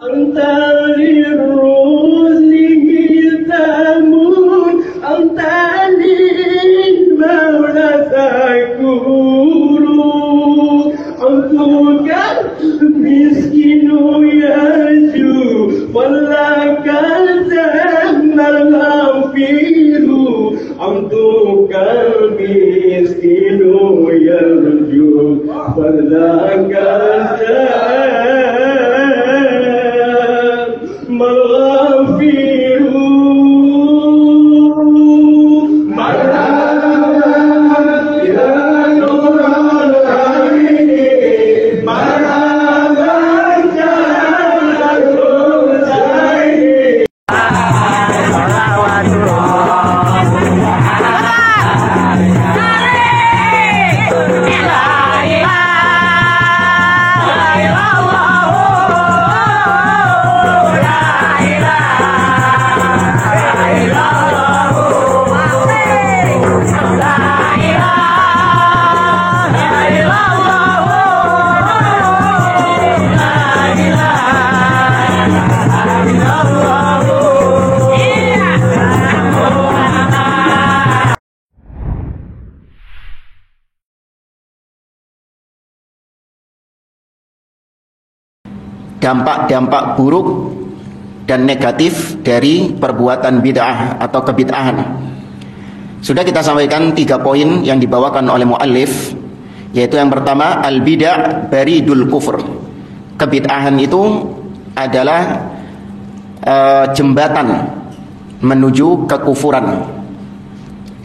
أنت للرسل تمون أنت للمولى تكون أنتك مسكين يرجو ولك الجنة الغفير أنتك مسكين يرجو ولك dampak-dampak buruk dan negatif dari perbuatan bid'ah atau kebid'ahan. Sudah kita sampaikan 3 poin yang dibawakan oleh muallif, yaitu yang pertama, al-bid'ah baridul kufur. Kebid'ahan itu adalah jembatan menuju kekufuran.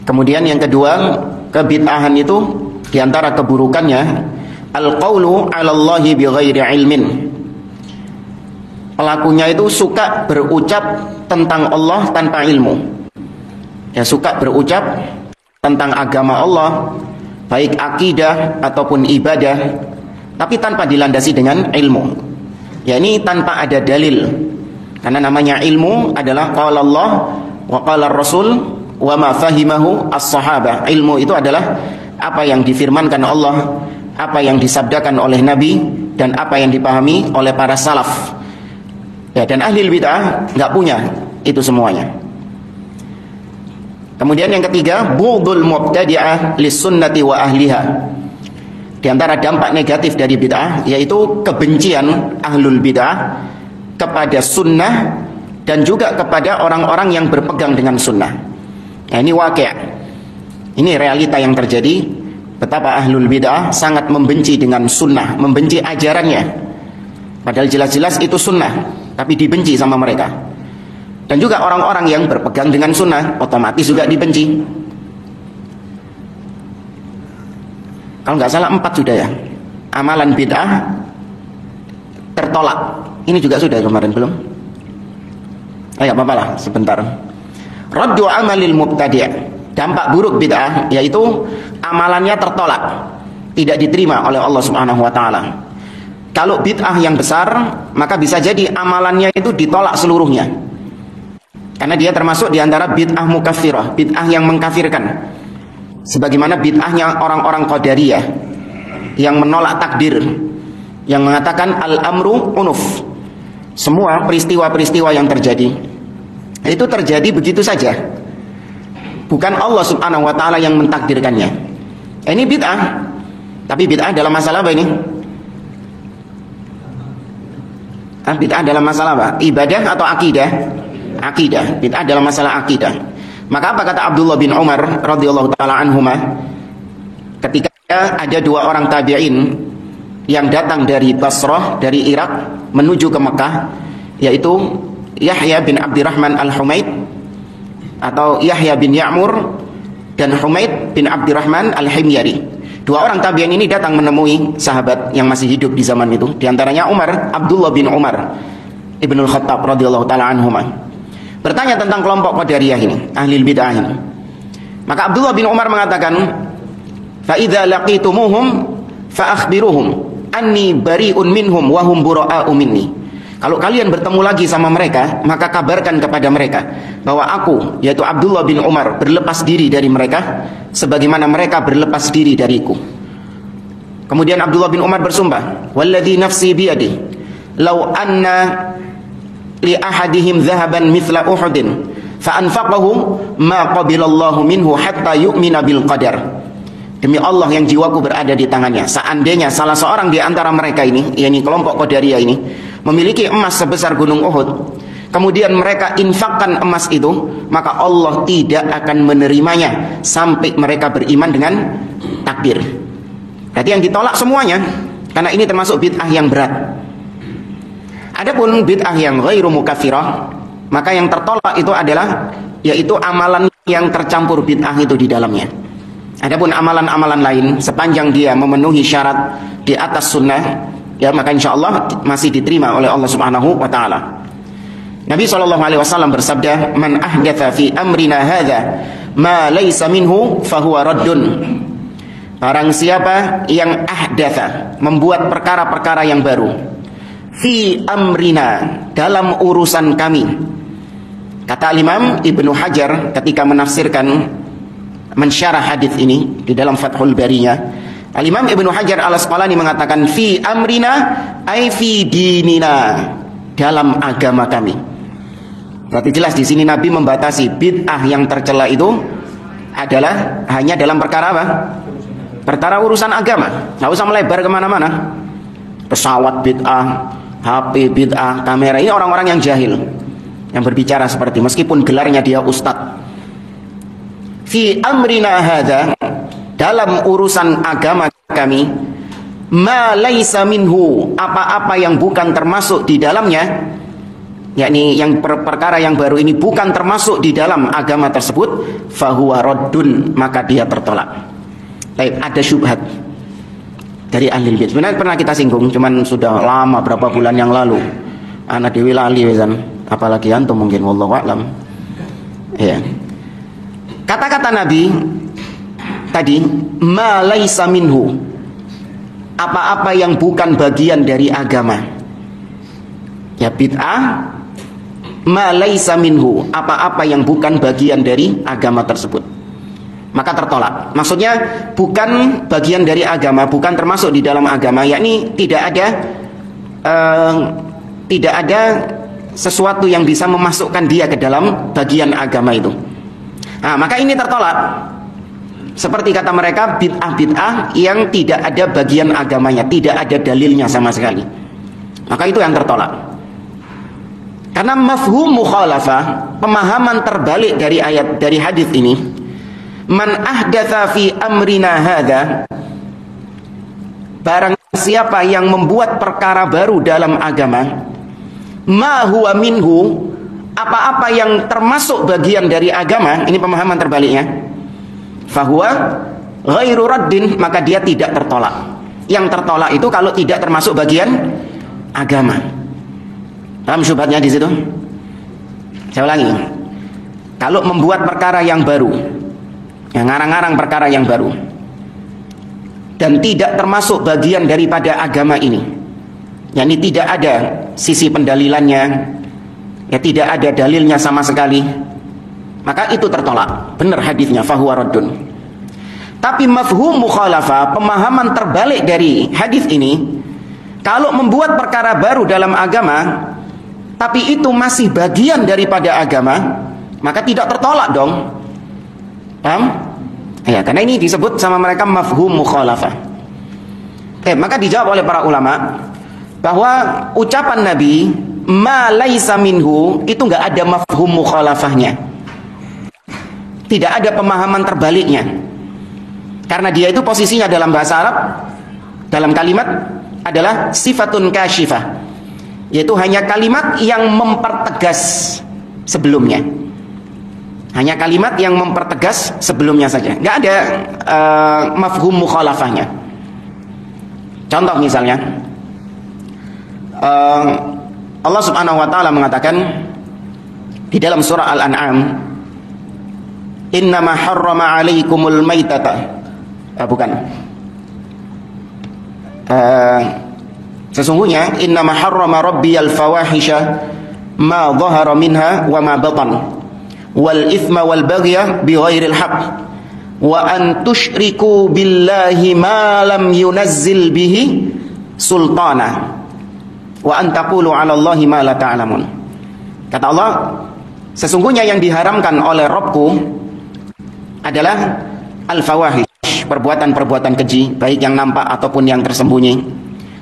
Kemudian yang kedua, kebid'ahan itu diantara keburukannya al-qawlu 'ala Allahi bighairi ilmin. Pelakunya itu suka berucap tentang Allah tanpa ilmu. Ya, suka berucap tentang agama Allah, baik akidah ataupun ibadah, tapi tanpa dilandasi dengan ilmu. Ya, ini tanpa ada dalil. Karena namanya ilmu adalah qala Allah wa qala Rasul wa ma fahimahu as-sahabah. Ilmu itu adalah apa yang difirmankan Allah, apa yang disabdakan oleh Nabi, dan apa yang dipahami oleh para salaf. Ya, dan ahli bid'ah nggak punya itu semuanya. Kemudian yang ketiga, bughdul mubtadi'ah lis-sunnati wa ahliha. Di antara dampak negatif dari bid'ah yaitu kebencian ahlul bid'ah kepada sunnah dan juga kepada orang-orang yang berpegang dengan sunnah. Nah, ini waqi'. Ini realita yang terjadi, betapa ahlul bid'ah sangat membenci dengan sunnah, membenci ajarannya. Padahal jelas-jelas itu sunnah, tapi dibenci sama mereka. Dan juga orang-orang yang berpegang dengan sunnah otomatis juga dibenci. Kalau nggak salah 4 sudah ya. Amalan bid'ah tertolak. Ini juga sudah kemarin belum? Ayo apa-apa lah sebentar. Raddu amalil mubtadi'. Dampak buruk bid'ah yaitu amalannya tertolak, tidak diterima oleh Allah Subhanahu wa taala. Kalau bid'ah yang besar, maka bisa jadi amalannya itu ditolak seluruhnya. Karena dia termasuk di antara bid'ah mukaffirah, bid'ah yang mengkafirkan. Sebagaimana bid'ahnya orang-orang Qadariyah yang menolak takdir, yang mengatakan al-amru unuf. Semua peristiwa-peristiwa yang terjadi itu terjadi begitu saja. Bukan Allah Subhanahu wa taala yang mentakdirkannya. Ini bid'ah. Tapi bid'ah dalam masalah apa ini? Bid'ah dalam masalah apa? Ibadah atau akidah? Akidah. Bid'ah dalam masalah akidah. Maka apa kata Abdullah bin Umar radhiyallahu taala anhuma ketika ada 2 orang tabi'in yang datang dari Basrah, dari Irak menuju ke Mekah, yaitu Yahya bin Abdurrahman al-Humaid atau Yahya bin Ya'mur dan Humaid bin Abdurrahman al-Himyari. 2 orang tabi'in ini datang menemui sahabat yang masih hidup di zaman itu, di antaranya Abdullah bin Umar Ibnul Khattab radhiyallahu taala anhuma. Bertanya tentang kelompok Qadariyah ini, ahli bid'ah ini. Maka Abdullah bin Umar mengatakan, "Fa idza laqitumuhum fa akhbiruhum anni bari'un minhum wa hum bura'a'u minni." Kalau kalian bertemu lagi sama mereka, maka kabarkan kepada mereka bahwa aku, yaitu Abdullah bin Umar, berlepas diri dari mereka sebagaimana mereka berlepas diri dariku. Kemudian Abdullah bin Umar bersumpah, "Walladzi nafsi biyadi "Lau anna li ahadihim dhahaban mithla Uhudin fa anfaqahu ma qabilallahu minhu hatta yu'mina bil qadar." Demi Allah yang jiwaku berada di tangannya, seandainya salah seorang di antara mereka ini, yakni kelompok Qadariyah ini, memiliki emas sebesar gunung Uhud, kemudian mereka infakkan emas itu, maka Allah tidak akan menerimanya sampai mereka beriman dengan takdir. Berarti yang ditolak semuanya, karena ini termasuk bid'ah yang berat. Adapun bid'ah yang ghairu mukaffirah, maka yang tertolak itu adalah yaitu amalan yang tercampur bid'ah itu di dalamnya. Adapun amalan-amalan lain sepanjang dia memenuhi syarat di atas sunnah, ya maka insya Allah masih diterima oleh Allah Subhanahu wa taala. Nabi SAW bersabda, "Man ahdatha fi amrina hadza ma laysa minhu fahuwa raddun." Barang siapa yang ahdatha, membuat perkara-perkara yang baru, fi amrina, dalam urusan kami. Kata Imam Ibnu Hajar ketika menafsirkan, mensyarah hadis ini di dalam Fathul Barinya, Al-Imam Ibnu Hajar Al-Asqalani mengatakan fi amrina ay fi dinina, dalam agama kami. Berarti jelas di sini Nabi membatasi bid'ah yang tercela itu adalah hanya dalam perkara apa? Perkara urusan agama. Nggak usah melebar kemana-mana. Pesawat bid'ah, HP bid'ah, kamera, ini orang-orang yang jahil yang berbicara seperti, meskipun gelarnya dia ustadz. Fi amrina hadza, dalam urusan agama kami, ma laisa minhu, apa-apa yang bukan termasuk di dalamnya, yakni yang perkara yang baru ini bukan termasuk di dalam agama tersebut, fahuwa raddun, maka dia tertolak. Baik, ada syubhat dari ahli bid'ah. Sebenarnya pernah kita singgung, cuman sudah lama, berapa bulan yang lalu. Anak dewi lali wesan, apalagi antum mungkin, wallahu a'lam. Ya. Kata-kata Nabi tadi, ma laisa minhu, apa-apa yang bukan bagian dari agama. Ya, bid'ah, ma laisa minhu, apa-apa yang bukan bagian dari agama tersebut, maka tertolak. Maksudnya bukan bagian dari agama, bukan termasuk di dalam agama, yakni tidak ada sesuatu yang bisa memasukkan dia ke dalam bagian agama itu. Nah, maka ini tertolak. Seperti kata mereka, bid'ah-bid'ah yang tidak ada bagian agamanya, tidak ada dalilnya sama sekali. Maka itu yang tertolak. Karena mafhum mukhalafah, pemahaman terbalik dari ayat, dari hadis ini, man ahdatsa fi amrina hadza, barang siapa yang membuat perkara baru dalam agama, ma huwa minhu, apa-apa yang termasuk bagian dari agama, ini pemahaman terbaliknya, fahuwa ghairu raddin, maka dia tidak tertolak. Yang tertolak itu kalau tidak termasuk bagian agama. Paham syubhatnya di situ? Saya ulangi. Kalau membuat perkara yang baru, yang ngarang-ngarang perkara yang baru, dan tidak termasuk bagian daripada agama ini, yakni tidak ada sisi pendalilannya, ya tidak ada dalilnya sama sekali, maka itu tertolak. Benar hadisnya, fahuwa raddun. Tapi mafhum mukhalafah, pemahaman terbalik dari hadis ini, kalau membuat perkara baru dalam agama, tapi itu masih bagian daripada agama, maka tidak tertolak dong. Paham? Ya, karena ini disebut sama mereka mafhum mukhalafah. Maka dijawab oleh para ulama bahwa ucapan Nabi ma laisa minhu itu enggak ada mafhum mukhalafahnya. Tidak ada pemahaman terbaliknya. Karena dia itu posisinya dalam bahasa Arab, dalam kalimat adalah sifatun kasyifah, yaitu hanya kalimat yang mempertegas sebelumnya. Hanya kalimat yang mempertegas sebelumnya saja. Enggak ada mafhum mukhalafahnya. Contoh misalnya, Allah Subhanahu wa taala mengatakan di dalam surah Al-An'am, "Innama harrama 'alaikumul maitata." Bukan. Sesungguhnya innama harrama rabbiyal fawahisha ma dhahara minha wa ma batan wal ithma wal baghya bighairil haqq wa an tusyriku billahi ma lam yunazzil bihi sultana wa an taqulu 'ala Allahi ma la ta'lamun. Kata Allah, sesungguhnya yang diharamkan oleh Rabbku adalah al-fawahish, perbuatan-perbuatan keji, baik yang nampak ataupun yang tersembunyi.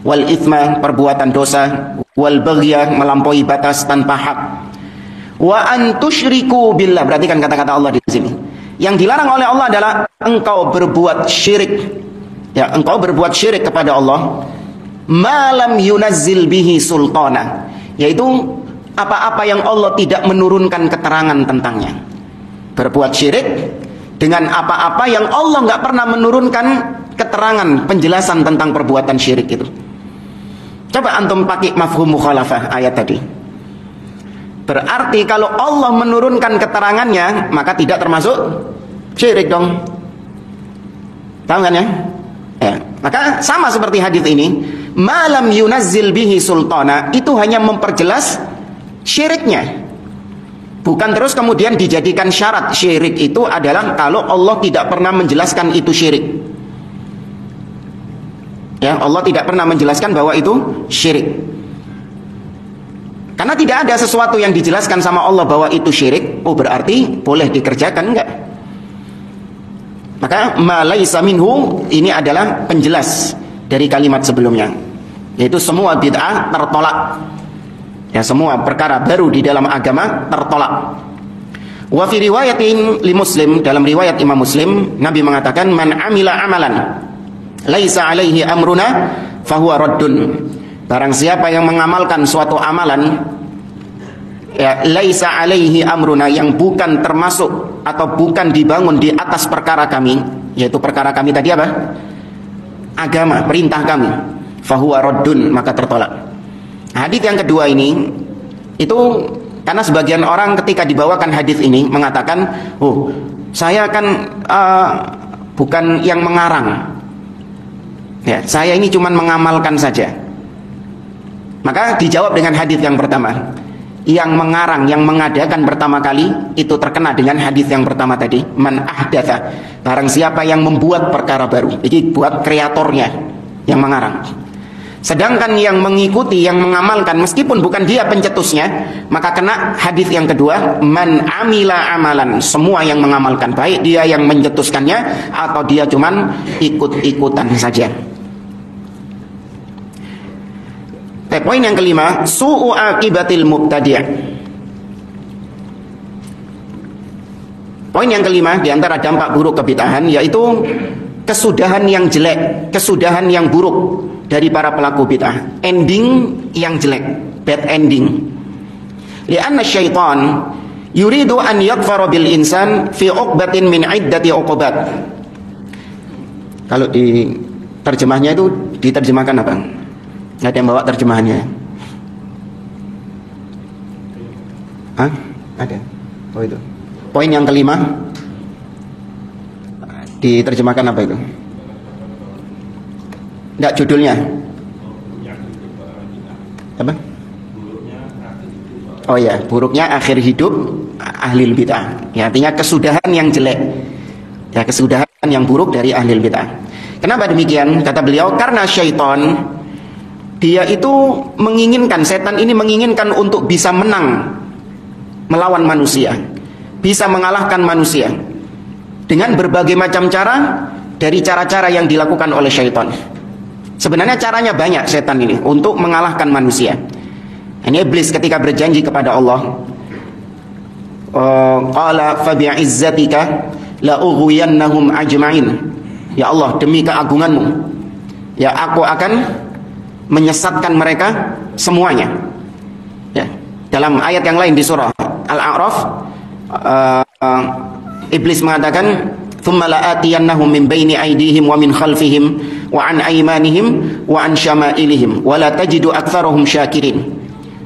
Wal itsma, perbuatan dosa. Wal baghya, melampaui batas tanpa hak. Wa an tusyriku billah, berarti kan kata-kata Allah di sini. Yang dilarang oleh Allah adalah engkau berbuat syirik. Ya, engkau berbuat syirik kepada Allah. Ma lam yunazzil bihi sultana, yaitu apa-apa yang Allah tidak menurunkan keterangan tentangnya. Berbuat syirik dengan apa-apa yang Allah nggak pernah menurunkan keterangan, penjelasan tentang perbuatan syirik itu. Coba antum pakai mafhum mukhalafah ayat tadi. Berarti kalau Allah menurunkan keterangannya, maka tidak termasuk syirik dong. Tahu kan ya? Ya, maka sama seperti hadis ini, malam yunazzil bihi sultana, itu hanya memperjelas syiriknya. Bukan terus kemudian dijadikan syarat. Syirik itu adalah kalau Allah tidak pernah menjelaskan itu syirik. Ya, Allah tidak pernah menjelaskan bahwa itu syirik. Karena tidak ada sesuatu yang dijelaskan sama Allah bahwa itu syirik, oh berarti boleh dikerjakan, enggak? Maka ma laisa minhu ini adalah penjelas dari kalimat sebelumnya, yaitu semua bid'ah tertolak. Ya, semua perkara baru di dalam agama tertolak. Wa fi riwayatin li Muslim, dalam riwayat Imam Muslim, Nabi mengatakan man amila amalan laisa alaihi amruna fahuwa raddun. Barang siapa yang mengamalkan suatu amalan, ya, laisa alaihi amruna, yang bukan termasuk atau bukan dibangun di atas perkara kami, yaitu perkara kami tadi apa? Agama, perintah kami, fahuwa raddun, maka tertolak. Hadis yang kedua ini, itu karena sebagian orang ketika dibawakan hadis ini mengatakan, oh saya kan bukan yang mengarang, ya, saya ini cuma mengamalkan saja. Maka dijawab dengan hadis yang pertama. Yang mengarang, yang mengadakan pertama kali itu terkena dengan hadis yang pertama tadi, man ahdatsa, barang siapa yang membuat perkara baru. Jadi buat kreatornya yang mengarang. Sedangkan yang mengikuti, yang mengamalkan, meskipun bukan dia pencetusnya, maka kena hadis yang kedua, man amila amalan, semua yang mengamalkan, baik dia yang mencetuskannya atau dia cuman ikut-ikutan saja. Poin yang kelima, su'u akibatil mubtadi'. Poin yang kelima di antara dampak buruk kebid'ahan yaitu kesudahan yang jelek, kesudahan yang buruk dari para pelaku bid'ah. Ending yang jelek, bad ending. Lianna syaitan yuridu an yakfara bil insan fi uqbatin min iddati uqubat. Kalau di terjemahnya itu diterjemahkan apa? Nggak ada yang bawa terjemahannya? Hah? Ada? Oh itu. Poin yang kelima diterjemahkan apa itu? Nggak, judulnya apa? Oh ya, buruknya akhir hidup ahli bid'ah. Ya, artinya kesudahan yang jelek. Ya, kesudahan yang buruk dari ahli bid'ah. Kenapa demikian? Kata beliau, karena syaitan dia itu menginginkan, setan ini menginginkan untuk bisa menang melawan manusia, bisa mengalahkan manusia dengan berbagai macam cara dari cara-cara yang dilakukan oleh syaitan. Sebenarnya caranya banyak setan ini untuk mengalahkan manusia. Ini iblis ketika berjanji kepada Allah, qala fa bi'izzatika la ughwiyannahum ajma'in. Ya Allah, demi keagunganmu, ya aku akan menyesatkan mereka semuanya. Ya, dalam ayat yang lain di surah Al-A'raf, iblis mengatakan, "Tsumma la'atiyannahum min baini aydihim wa min khalfihim wa an aymanihim wa an syama'ilihim wa la tajidu aktsarahum syakirin."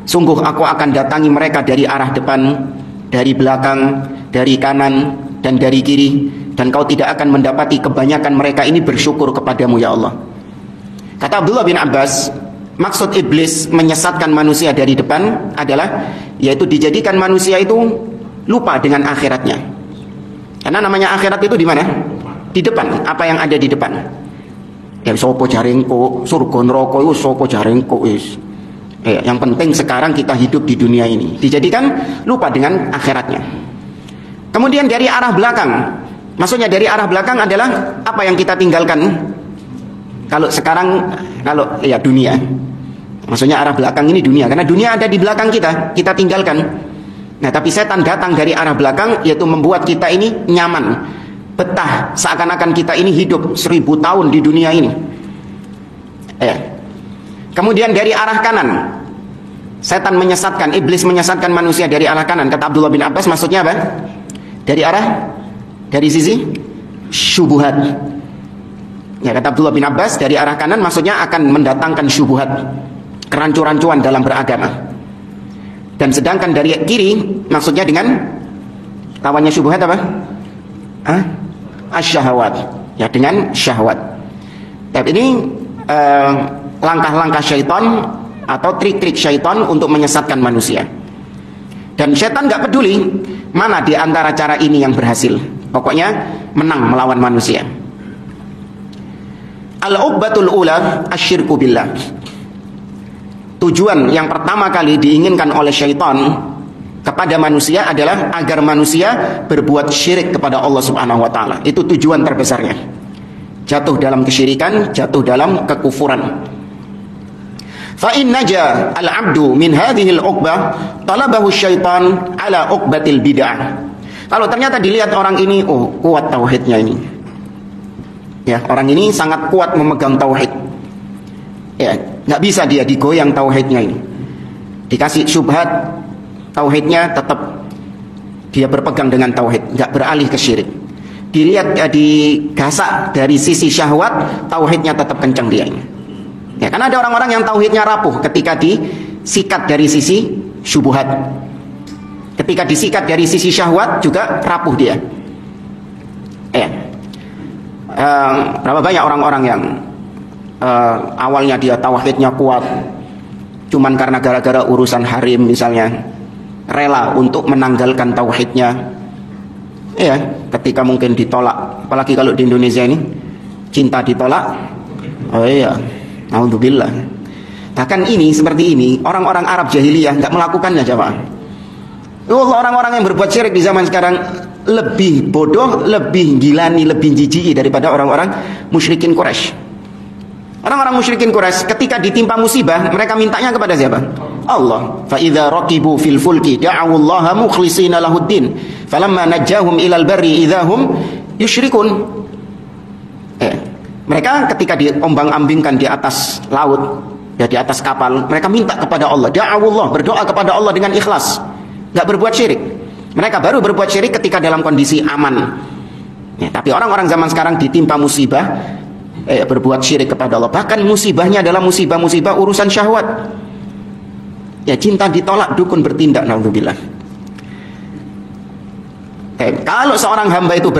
Sungguh aku akan datangi mereka dari arah depan, dari belakang, dari kanan dan dari kiri, dan kau tidak akan mendapati kebanyakan mereka ini bersyukur kepadamu ya Allah. Kata Abdullah bin Abbas, maksud iblis menyesatkan manusia dari depan adalah yaitu dijadikan manusia itu lupa dengan akhiratnya. Karena namanya akhirat itu di mana? Di depan. Apa yang ada di depan? Ya sopo jarengko, surga neraka iku sopo jarengko wis. Yang penting sekarang kita hidup di dunia ini, dijadikan lupa dengan akhiratnya. Kemudian dari arah belakang, maksudnya dari arah belakang adalah apa yang kita tinggalkan. Kalau sekarang, dunia, maksudnya arah belakang ini dunia, karena dunia ada di belakang kita, kita tinggalkan. Nah, tapi setan datang dari arah belakang, yaitu membuat kita ini nyaman, betah, seakan-akan kita ini hidup 1000 tahun di dunia ini. Kemudian dari arah kanan, setan menyesatkan, iblis menyesatkan manusia dari arah kanan. Kata Abdullah bin Abbas, maksudnya apa? Dari sisi syubhat. Ya, kata Abdullah bin Abbas, dari arah kanan maksudnya akan mendatangkan syubhat, kerancuan-rancuan dalam beragama. Dan sedangkan dari kiri maksudnya dengan lawannya syubhat apa? Asyahwat. Ya, dengan syahwat. Tapi ini langkah-langkah syaitan atau trik-trik syaitan untuk menyesatkan manusia. Dan syaitan gak peduli mana di antara cara ini yang berhasil, pokoknya menang melawan manusia. Al-uqbatul ula asyirku billah. Tujuan yang pertama kali diinginkan oleh syaitan kepada manusia adalah agar manusia berbuat syirik kepada Allah Subhanahu wa taala. Itu tujuan terbesarnya. Jatuh dalam kesyirikan, jatuh dalam kekufuran. Fa in naja al-'abdu min hadhihi al-'uqbah talabahu syaitan ala 'uqbatil bid'ah. Kalau ternyata dilihat orang ini, kuat tauhidnya ini. Ya, orang ini sangat kuat memegang tauhid. Ya, enggak bisa dia digoyang tauhidnya ini. Dikasih syubhat, tauhidnya tetap dia berpegang dengan tauhid, enggak beralih ke syirik. Dilihat, digasak dari sisi syahwat, tauhidnya tetap kencang dia ini. Ya, karena ada orang-orang yang tauhidnya rapuh ketika disikat dari sisi syubhat. Ketika disikat dari sisi syahwat juga rapuh dia. Berapa banyak orang-orang yang awalnya dia tauhidnya kuat, cuman karena gara-gara urusan harim misalnya, rela untuk menanggalkan tauhidnya. Ya, ketika mungkin ditolak, apalagi kalau di Indonesia ini cinta ditolak. Alhamdulillah. Bahkan ini seperti ini orang-orang Arab jahiliyah nggak melakukannya, jamaah. Orang-orang yang berbuat syirik di zaman sekarang lebih bodoh, lebih gilani, lebih jijik daripada orang-orang musyrikin Quraisy. Orang-orang musyrikin Quraisy ketika ditimpa musibah, mereka mintanya kepada siapa? Allah. Fa idza raqibu fil fulki da'u Allah mukhlishina lahuddin falamma najjahum ilal barri idzahum yusyrikun. Mereka ketika diombang-ambingkan di atas laut, ya di atas kapal, mereka minta kepada Allah, da'awullah, berdoa kepada Allah dengan ikhlas, nggak berbuat syirik. Mereka baru berbuat syirik ketika dalam kondisi aman. Ya, tapi orang-orang zaman sekarang ditimpa musibah, berbuat syirik kepada Allah. Bahkan musibahnya adalah musibah-musibah urusan syahwat. Ya, cinta ditolak, dukun bertindak, naudzubillah. Kalau seorang hamba itu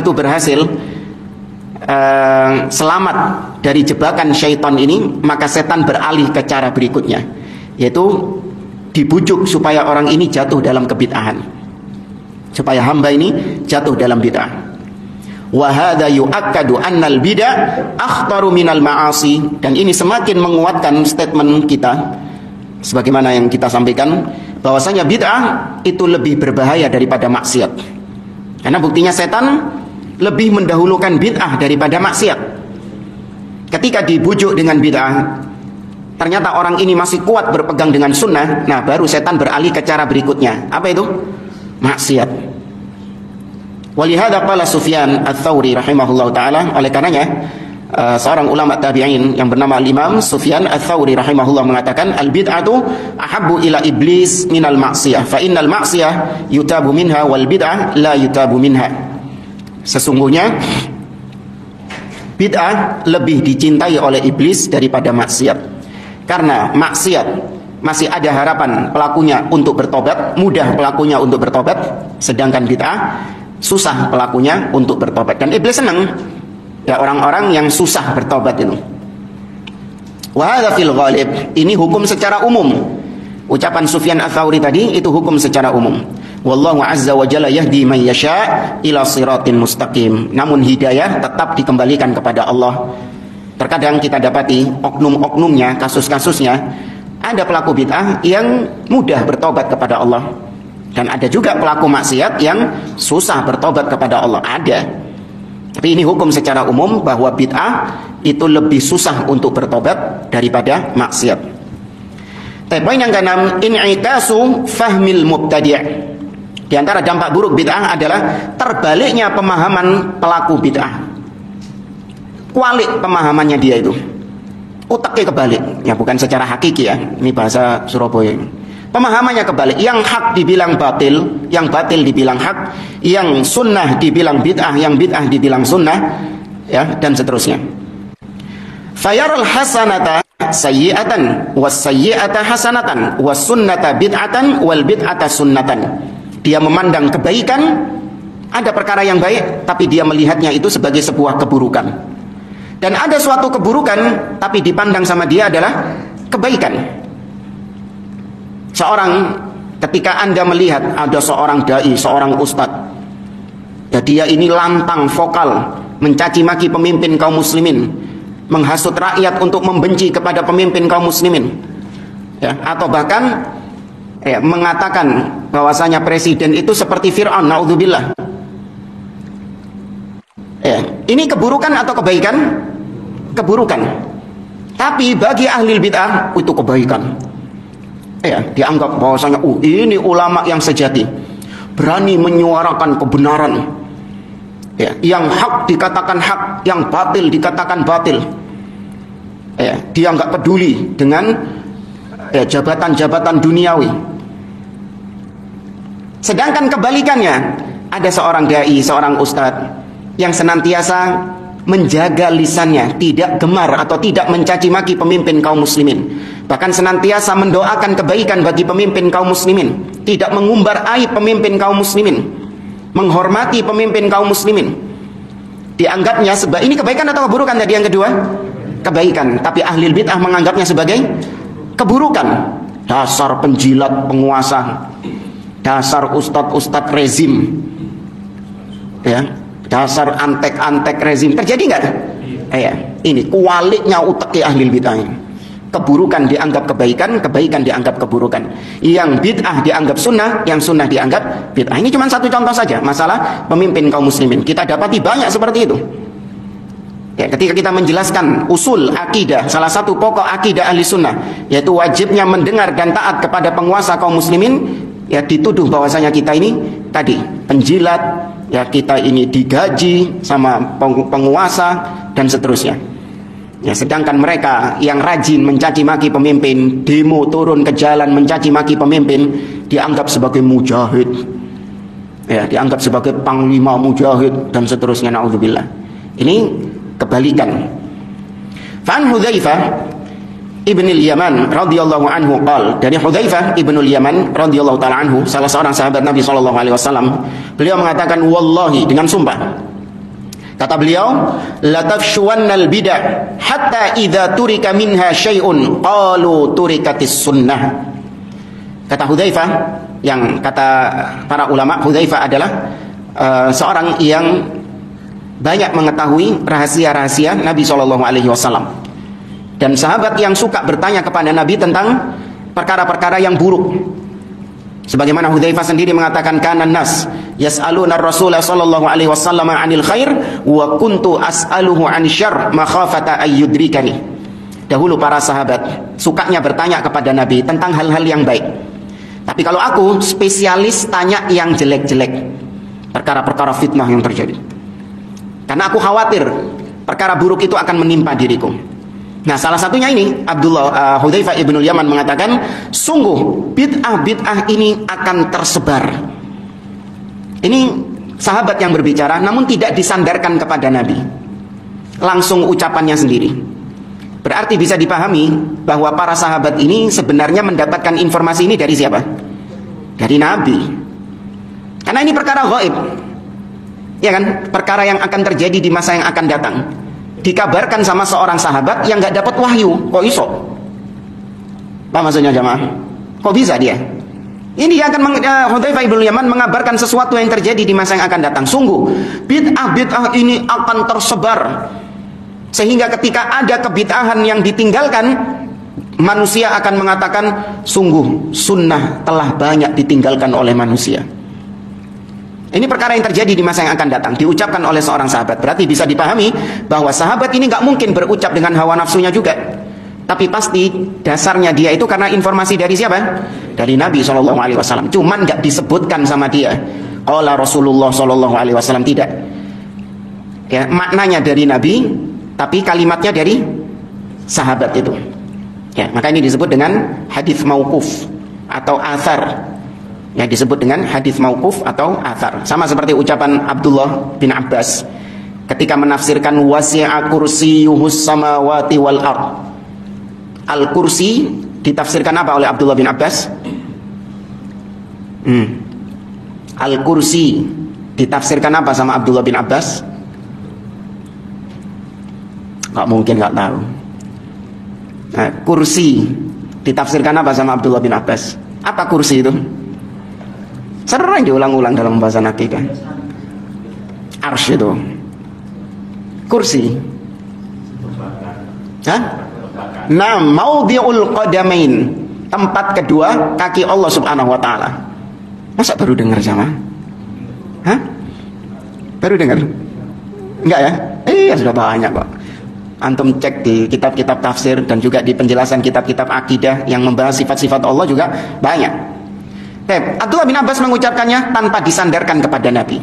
berhasil, selamat dari jebakan syaitan ini, maka setan beralih ke cara berikutnya, yaitu dibujuk supaya orang ini jatuh dalam kebid'ahan, supaya hamba ini jatuh dalam bid'ah. Wa hadza yu'akkadu annal bid'ah akhtaru minal ma'asi. Dan ini semakin menguatkan statement kita sebagaimana yang kita sampaikan, bahwasanya bid'ah itu lebih berbahaya daripada maksiat. Karena buktinya setan lebih mendahulukan bid'ah daripada maksiat. Ketika dibujuk dengan bid'ah, ternyata orang ini masih kuat berpegang dengan sunnah, nah baru setan beralih ke cara berikutnya. Apa itu? Maksiat. Walihada qala Sufyan Ats-Tsauri rahimahullah ta'ala. Oleh karenanya seorang ulama tabi'in yang bernama Imam Sufyan Ats-Tsauri rahimahullah mengatakan, al-bid'atu ahabbu ila iblis minal ma'siyah, fa innal ma'siyah yutabu minha wal bid'ah la yutabu minha. Sesungguhnya bid'ah lebih dicintai oleh iblis daripada maksiat. Karena maksiat masih ada harapan pelakunya untuk bertobat, mudah pelakunya untuk bertobat, sedangkan bid'ah susah pelakunya untuk bertobat. Dan iblis senang ya orang-orang yang susah bertobat itu. Wa hadza fil ghalib, ini hukum secara umum. Ucapan Sufyan Ats-Tsauri tadi itu hukum secara umum. Wallahu azza wa jalla yahdi man yasha ila siratin mustaqim. Namun hidayah tetap dikembalikan kepada Allah Terkadang kita dapati oknum-oknumnya, kasus-kasusnya, ada pelaku bid'ah yang mudah bertobat kepada Allah, dan ada juga pelaku maksiat yang susah bertobat kepada Allah. Ada. Tapi ini hukum secara umum bahwa bid'ah itu lebih susah untuk bertobat daripada maksiat. Poin yang keenam, in'ikasu fahmil mubtadi'. Di antara dampak buruk bid'ah adalah terbaliknya pemahaman pelaku bid'ah. Kualik pemahamannya dia itu, otaknya kebalik. Ya bukan secara hakiki ya, ini bahasa Surabaya. Pemahamannya kebalik. Yang hak dibilang batil, yang batil dibilang hak, yang sunnah dibilang bid'ah, yang bid'ah dibilang sunnah, ya, dan seterusnya. Fayaral hasanata sayyi'atan was sayyi'ata hasanatan was sunnata bid'atan wal bid'ata sunnatan. Dia memandang kebaikan, ada perkara yang baik, tapi dia melihatnya itu sebagai sebuah keburukan. Dan ada suatu keburukan, tapi dipandang sama dia adalah kebaikan. Ketika Anda melihat ada seorang dai, seorang ustadz, ya dia ini lantang, vokal, mencaci maki pemimpin kaum muslimin, menghasut rakyat untuk membenci kepada pemimpin kaum muslimin, ya, atau bahkan ya, mengatakan bahwasanya presiden itu seperti Fir'aun, naudzubillah. Ya, ini keburukan atau kebaikan? Keburukan. Tapi bagi ahli bid'ah itu kebaikan. Ya, dianggap bahwasanya ini ulama yang sejati, berani menyuarakan kebenaran. Ya, yang hak dikatakan hak, yang batil dikatakan batil. Ya, dia nggak peduli dengan jabatan-jabatan duniawi. Sedangkan kebalikannya, ada seorang dai, seorang ustadz yang senantiasa menjaga lisannya, tidak gemar atau tidak mencaci maki pemimpin kaum muslimin, bahkan senantiasa mendoakan kebaikan bagi pemimpin kaum muslimin, tidak mengumbar aib pemimpin kaum muslimin, menghormati pemimpin kaum muslimin. Dianggapnya ini kebaikan atau keburukan tadi yang kedua? Kebaikan. Tapi ahli bid'ah menganggapnya sebagai keburukan. Dasar penjilat penguasa, dasar ustadz-ustadz rezim, ya, dasar antek-antek rezim. Terjadi nggak? Ini kualiknya utaknya ahli bid'ah. Keburukan dianggap kebaikan, kebaikan dianggap keburukan. Yang bid'ah dianggap sunnah, yang sunnah dianggap bid'ah. Ini cuma satu contoh saja masalah pemimpin kaum muslimin. Kita dapati banyak seperti itu. Ya, ketika kita menjelaskan usul akidah, salah satu pokok akidah ahli sunnah, yaitu wajibnya mendengar dan taat kepada penguasa kaum muslimin, ya dituduh bahwasanya kita ini tadi penjilat, ya kita ini digaji sama penguasa dan seterusnya. Ya, sedangkan mereka yang rajin mencaci maki pemimpin, demo turun ke jalan mencaci maki pemimpin, dianggap sebagai mujahid, ya dianggap sebagai panglima mujahid dan seterusnya. Naudzubillah. Ini kebalikan. Fan Hudzaifah ibn al-Yaman radhiyallahu anhu qal, dari Hudzaifah ibn al-Yaman radhiyallahu taala anhu, salah seorang sahabat Nabi sallallahu alaihi wasallam, beliau mengatakan, wallahi, dengan sumpah, kata beliau, la tafshuwannal bid'ah hatta idza turika minha syai'un qalu turikatis sunnah. Kata Hudzaifah, yang kata para ulama, Hudzaifah adalah seorang yang banyak mengetahui rahasia-rahasia Nabi SAW, dan sahabat yang suka bertanya kepada Nabi tentang perkara-perkara yang buruk. Sebagaimana Hudzaifah sendiri mengatakan, kanan nas yas'aluna Rasulullah sallallahu alaihi wasallam 'anil khair wa kuntu as'aluhu 'an syarr makhafata ayyudrikani. Dahulu para sahabat sukanya bertanya kepada Nabi tentang hal-hal yang baik. Tapi kalau aku spesialis tanya yang jelek-jelek, perkara-perkara fitnah yang terjadi. Karena aku khawatir perkara buruk itu akan menimpa diriku. Nah, salah satunya ini Hudzaifah ibn al-Yaman mengatakan, sungguh bid'ah-bid'ah ini akan tersebar. Ini sahabat yang berbicara, namun tidak disandarkan kepada Nabi, langsung ucapannya sendiri. Berarti bisa dipahami bahwa para sahabat ini sebenarnya mendapatkan informasi ini dari siapa? Dari Nabi. Karena ini perkara gaib, ya kan? Perkara yang akan terjadi di masa yang akan datang. Dikabarkan sama seorang sahabat yang nggak dapat wahyu. Kok iso? Apa maksudnya jamaah? Kok bisa dia? Ini dia akan Hudzaifah ibn Yaman mengabarkan sesuatu yang terjadi di masa yang akan datang. Sungguh bid'ah-bid'ah ini akan tersebar Sehingga ketika ada kebid'ahan yang ditinggalkan, manusia akan mengatakan, sungguh sunnah telah banyak ditinggalkan oleh manusia. Ini perkara yang terjadi di masa yang akan datang, diucapkan oleh seorang sahabat. Berarti bisa dipahami bahwa sahabat ini nggak mungkin berucap dengan hawa nafsunya juga, tapi pasti dasarnya dia itu karena informasi dari siapa? Dari Nabi SAW. Cuman nggak disebutkan sama dia qala Rasulullah SAW, tidak. Ya, maknanya dari Nabi, tapi kalimatnya dari sahabat itu. Ya, maka ini disebut dengan hadis mauquf atau athar. Ya, disebut dengan hadis mauquf atau athar. Sama seperti ucapan Abdullah bin Abbas ketika menafsirkan wasi'a kursiyuhus samawati wal ard. Al-kursi ditafsirkan apa oleh Abdullah bin Abbas? Al-kursi ditafsirkan apa sama Abdullah bin Abbas? Nggak mungkin nggak tahu. Nah, kursi ditafsirkan apa sama Abdullah bin Abbas? Apa kursi itu? Sering diulang-ulang dalam pembahasan akidah. Arsy itu. Kursi. Hah? Nah, maudhi'ul qadamain, tempat kedua kaki Allah Subhanahu wa taala. Masa baru dengar sama? Hah? Baru dengar? Enggak ya? Ya sudah banyak kok. Antum cek di kitab-kitab tafsir dan juga di penjelasan kitab-kitab akidah yang membahas sifat-sifat Allah juga banyak. Abdullah bin Abbas mengucapkannya tanpa disandarkan kepada Nabi.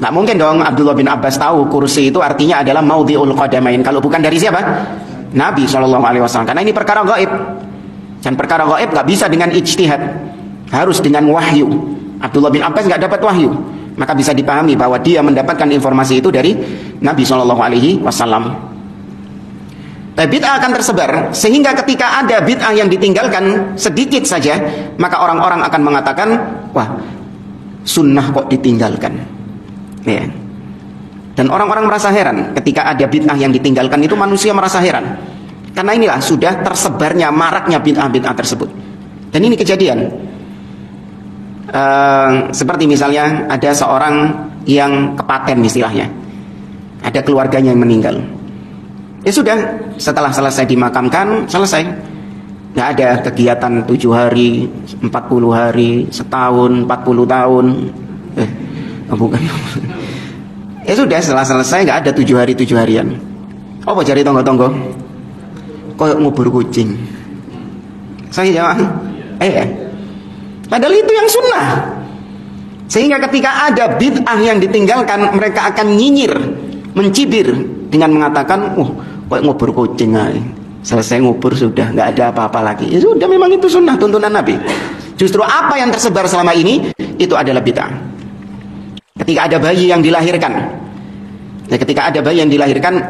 Nggak mungkin dong Abdullah bin Abbas tahu kursi itu artinya adalah maudhi'ul qadamain kalau bukan dari siapa? Nabi SAW. Karena ini perkara gaib, dan perkara gaib nggak bisa dengan ijtihad, harus dengan wahyu. Abdullah bin Abbas nggak dapat wahyu, maka bisa dipahami bahwa dia mendapatkan informasi itu dari Nabi SAW. Bid'ah akan tersebar, sehingga ketika ada bid'ah yang ditinggalkan sedikit saja, maka orang-orang akan mengatakan, wah, sunnah kok ditinggalkan. Ya. Dan orang-orang merasa heran ketika ada bid'ah yang ditinggalkan itu, manusia merasa heran. Karena inilah sudah tersebarnya, maraknya bid'ah-bid'ah tersebut. Dan ini kejadian. Seperti misalnya ada seorang yang kepaten istilahnya. Ada keluarganya yang meninggal. Ya sudah, setelah selesai dimakamkan, selesai. Nggak ada kegiatan 7 hari, 40 hari, setahun, 40 tahun. Bukan. Ya sudah, setelah selesai nggak ada 7 hari 7 harian. Apa cari tonggo-tonggo? Kok ngubur kucing? Saya jawab, padahal itu yang sunnah. Sehingga ketika ada bid'ah yang ditinggalkan, mereka akan nyinyir, mencibir dengan mengatakan, kok ngubur kucing aja. Selesai ngubur sudah, nggak ada apa-apa lagi. Ya sudah, memang itu sunnah tuntunan Nabi. Justru apa yang tersebar selama ini itu adalah bid'ah. Ketika ada bayi yang dilahirkan,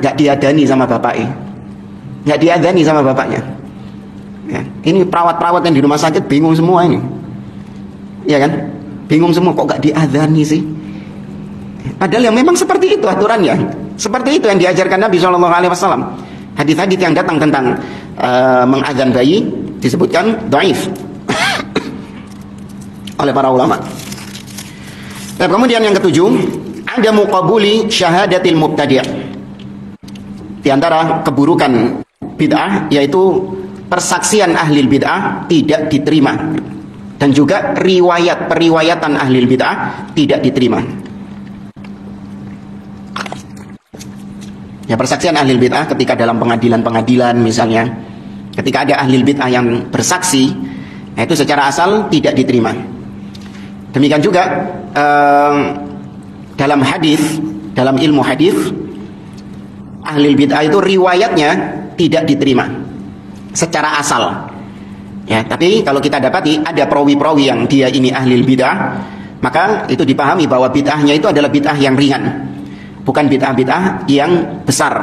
nggak diadani sama bapaknya, nggak diadani sama bapaknya. Ya, ini perawat-perawat yang di rumah sakit bingung semua ini, ya kan? Bingung semua, kok nggak diadani sih? Padahal yang memang seperti itu aturannya, seperti itu yang diajarkan Nabi SAW. Hadis-hadis yang datang tentang mengadzan bayi disebutkan dhaif oleh para ulama. Nah, kemudian yang ketujuh, ada muqabuli syahadatil mubtadi'. Di antara keburukan bid'ah yaitu persaksian ahli bid'ah tidak diterima, dan juga periwayatan ahli bid'ah tidak diterima. Ya, persaksian ahli bid'ah ketika dalam pengadilan misalnya, ketika ada ahli bid'ah yang bersaksi, itu secara asal tidak diterima. Demikian juga dalam hadis, dalam ilmu hadis, ahli bid'ah itu riwayatnya tidak diterima secara asal. Ya, tapi kalau kita dapati ada perawi-perawi yang dia ini ahli bid'ah, maka itu dipahami bahwa bid'ahnya itu adalah bid'ah yang ringan, bukan bid'ah-bid'ah yang besar.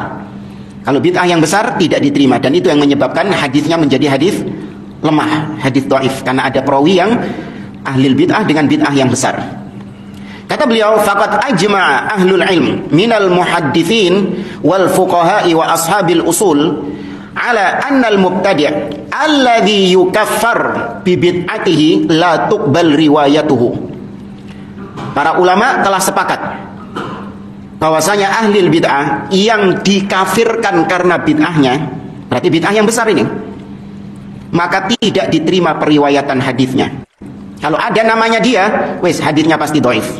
Kalau bid'ah yang besar tidak diterima, dan itu yang menyebabkan hadisnya menjadi hadis lemah, hadis dhaif, karena ada perawi yang ahli bid'ah dengan bid'ah yang besar. Kata beliau, faqad ajma'a ahlul ilm minal muhaddithin wal fuqaha'i wa ashabil usul ala anna al mubtadi' alladhi yukaffar bi bid'atihi la tuqbal riwayatuhu. Para ulama telah sepakat bahwasanya ahli bid'ah yang dikafirkan karena bid'ahnya, berarti bid'ah yang besar ini, maka tidak diterima periwayatan hadisnya. Kalau ada namanya dia, wes hadisnya pasti dhaif.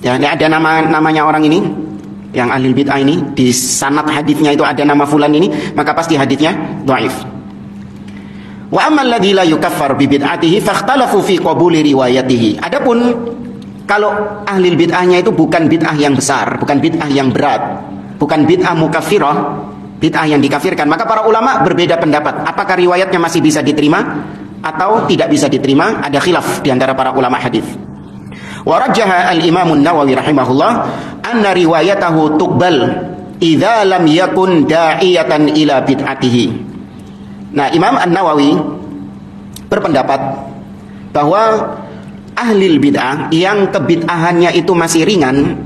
Ya, ada namanya orang ini yang ahli bid'ah ini, di sanad hadisnya itu ada nama fulan ini, maka pasti hadisnya dhaif. Wa ammal ladzi la yukaffar bi bid'atihi fakhtalafu fi qabuli riwayatihi. Adapun kalau ahli bid'ahnya itu bukan bid'ah yang besar, bukan bid'ah yang berat, bukan bid'ah mukaffirah, bid'ah yang dikafirkan, maka para ulama berbeda pendapat. Apakah riwayatnya masih bisa diterima atau tidak bisa diterima? Ada khilaf di antara para ulama hadis. Wa rajjaha al-Imam an-Nawawi rahimahullah anna riwayatahu tuqbal idza lam yakun da'iyatan ila bid'atihi. Nah, Imam an-Nawawi berpendapat bahwa ahli bid'ah yang kebid'ahannya itu masih ringan,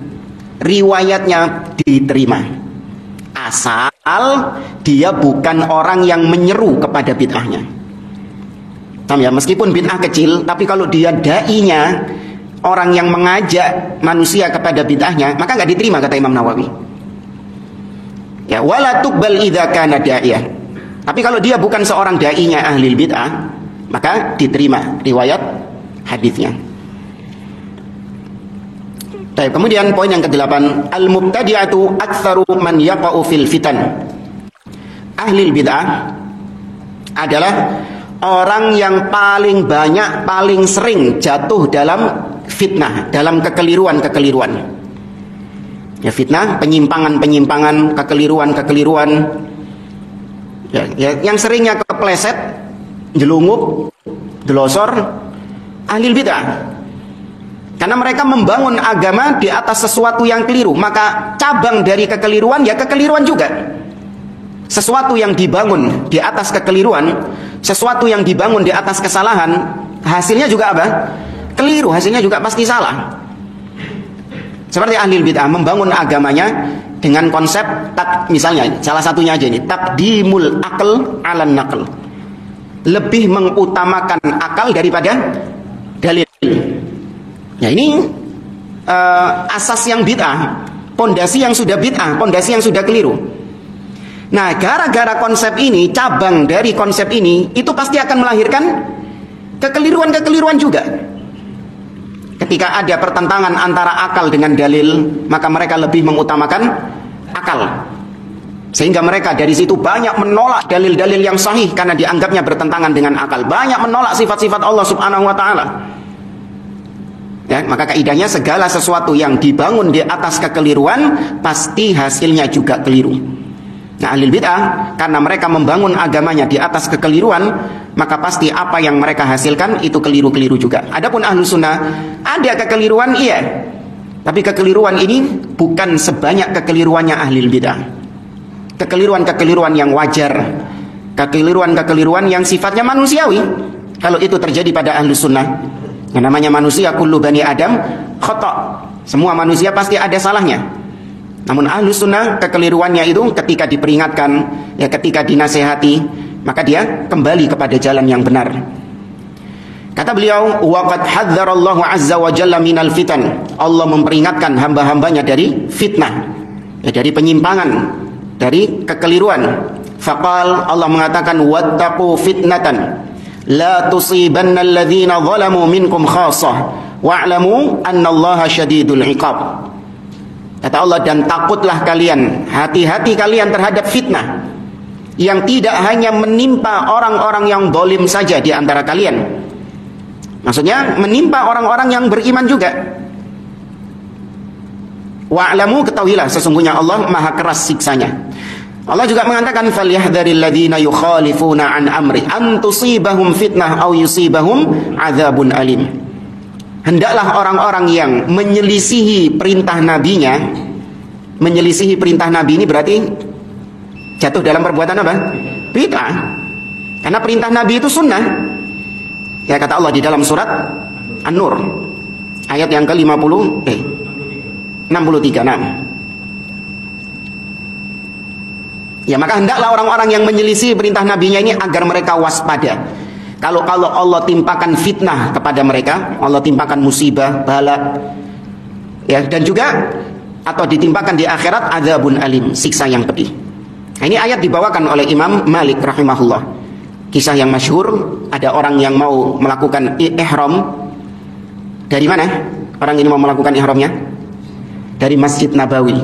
riwayatnya diterima, asal dia bukan orang yang menyeru kepada bid'ahnya. Paham ya? Meskipun bid'ah kecil, tapi kalau dia da'inya, orang yang mengajak manusia kepada bid'ahnya, maka nggak diterima, kata Imam Nawawi. Ya, wala tuqbal idza kana da'iyah. Tapi kalau dia bukan seorang da'inya ahli bid'ah, maka diterima riwayat hadisnya. Baik, kemudian poin yang ke-8, al-mubtadi'atu aktsaru man yaqa'u fil fitan. Ahli bid'ah adalah orang yang paling banyak, paling sering jatuh dalam fitnah, dalam kekeliruan-kekeliruan. Ya, fitnah, penyimpangan-penyimpangan, kekeliruan-kekeliruan. Ya, yang seringnya kepleset, jelungup, delosor, ahli bid'ah. Karena mereka membangun agama di atas sesuatu yang keliru, maka cabang dari kekeliruan ya kekeliruan juga. Sesuatu yang dibangun di atas kekeliruan, sesuatu yang dibangun di atas kesalahan, hasilnya juga apa? Keliru, hasilnya juga pasti salah. Seperti ahli bid'ah membangun agamanya dengan konsep misalnya salah satunya aja ini, taqdimul aql 'alan naql. Lebih mengutamakan akal daripada dalil. Ya, ini asas yang bid'ah, pondasi yang sudah bid'ah, pondasi yang sudah keliru. Nah, gara-gara konsep ini, cabang dari konsep ini, itu pasti akan melahirkan kekeliruan-kekeliruan juga. Ketika ada pertentangan antara akal dengan dalil, maka mereka lebih mengutamakan akal. Sehingga mereka dari situ banyak menolak dalil-dalil yang sahih karena dianggapnya bertentangan dengan akal. Banyak menolak sifat-sifat Allah Subhanahu wa taala. Ya, maka kaidahnya segala sesuatu yang dibangun di atas kekeliruan pasti hasilnya juga keliru. Nah, ahli bid'ah karena mereka membangun agamanya di atas kekeliruan, maka pasti apa yang mereka hasilkan itu keliru-keliru juga. Adapun ahlu sunnah, ada kekeliruan iya, tapi kekeliruan ini bukan sebanyak kekeliruannya ahli bid'ah. Kekeliruan-kekeliruan yang wajar, kekeliruan-kekeliruan yang sifatnya manusiawi, kalau itu terjadi pada ahlu sunnah. Yang namanya manusia, kullu bani Adam khata'. Semua manusia pasti ada salahnya. Namun ahlu sunnah kekeliruannya itu ketika diperingatkan, ya ketika dinasehati, maka dia kembali kepada jalan yang benar. Kata beliau, wa qad hadzarallahu azza wa jalla minal fitan. Allah memperingatkan hamba-hambanya dari fitnah, ya dari penyimpangan, dari kekeliruan. Faqal, Allah mengatakan, wattaqu fitnatan la tusibanna alladhina zalamu minkum khassah wa'lamu annallaha syadidul iqab. Kata Allah, dan takutlah kalian, hati-hati kalian terhadap fitnah yang tidak hanya menimpa orang-orang yang zalim saja di antara kalian. Maksudnya menimpa orang-orang yang beriman juga. Wa'lamu, ketahuilah sesungguhnya Allah maha keras siksanya. Allah juga mengatakan, falyahdharil ladzina yukhalifuna an amri an tusibahum fitnah aw yusibahum adzabun alim. Hendaklah orang-orang yang menyelisihi perintah nabinya. Menyelisihi perintah nabi ini berarti jatuh dalam perbuatan apa? Bid'ah. Karena perintah nabi itu sunnah. Ya, kata Allah di dalam surat An-Nur ayat yang ke-63. Nah. Ya, maka hendaklah orang-orang yang menyelisih perintah nabinya ini agar mereka waspada. Kalau Allah timpakan fitnah kepada mereka, Allah timpakan musibah, bala, ya, dan juga atau ditimpakan di akhirat adzabun alim, siksa yang pedih. Nah, ini ayat dibawakan oleh Imam Malik rahimahullah. Kisah yang masyhur, ada orang yang mau melakukan ihram. Dari mana orang ini mau melakukan ihramnya? Dari Masjid Nabawi.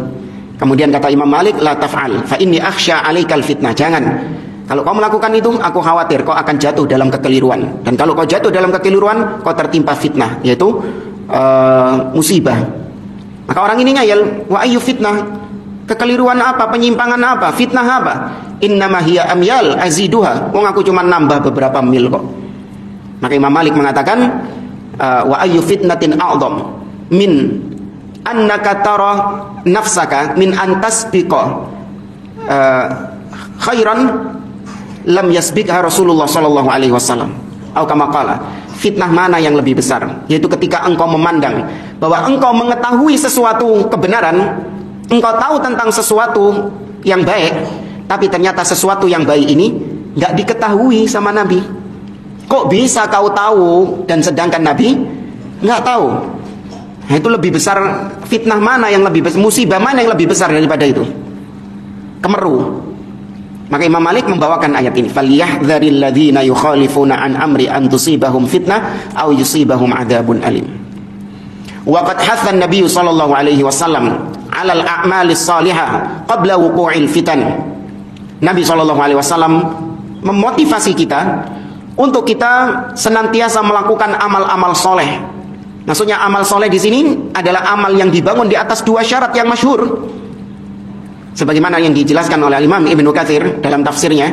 Kemudian kata Imam Malik, la taf'al fa inni akhsha 'alaikal fitnah. Jangan. Kalau kau melakukan itu, aku khawatir kau akan jatuh dalam kekeliruan. Dan kalau kau jatuh dalam kekeliruan, kau tertimpa fitnah, yaitu musibah. Maka orang ini ngayal, wa ayyu fitnah? Kekeliruan apa? Penyimpangan apa? Fitnah apa? Innama hiya amyal aziduha. Wong aku cuma nambah beberapa mil kok. Maka Imam Malik mengatakan, wa ayyu fitnatin a'dham min annaka tara nafsaka min antasbiqa khairan lam yasbiqha Rasulullah sallallahu alaihi wasallam. Atau kama qala, fitnah mana yang lebih besar? Yaitu ketika engkau memandang bahwa engkau mengetahui sesuatu kebenaran, engkau tahu tentang sesuatu yang baik, tapi ternyata sesuatu yang baik ini nggak diketahui sama Nabi. Kok bisa kau tahu dan sedangkan Nabi nggak tahu? Nah, itu lebih besar, fitnah mana yang lebih besar, musibah mana yang lebih besar daripada itu? Kemeru. Maka Imam Malik membawakan ayat ini, falyahdharil ladzina yukhalifuna an amri an tusibahum fitnah aw yusibahum adzabun alim. Wa qad hatha an-nabiy sallallahu alaihi wasallam 'ala al-a'malis salihah qabla wuqu'il fitan. Nabi sallallahu alaihi wasallam memotivasi kita untuk kita senantiasa melakukan amal-amal soleh. Maksudnya amal soleh di sini adalah amal yang dibangun di atas dua syarat yang masyhur. Sebagaimana yang dijelaskan oleh Imam Ibnu Katsir dalam tafsirnya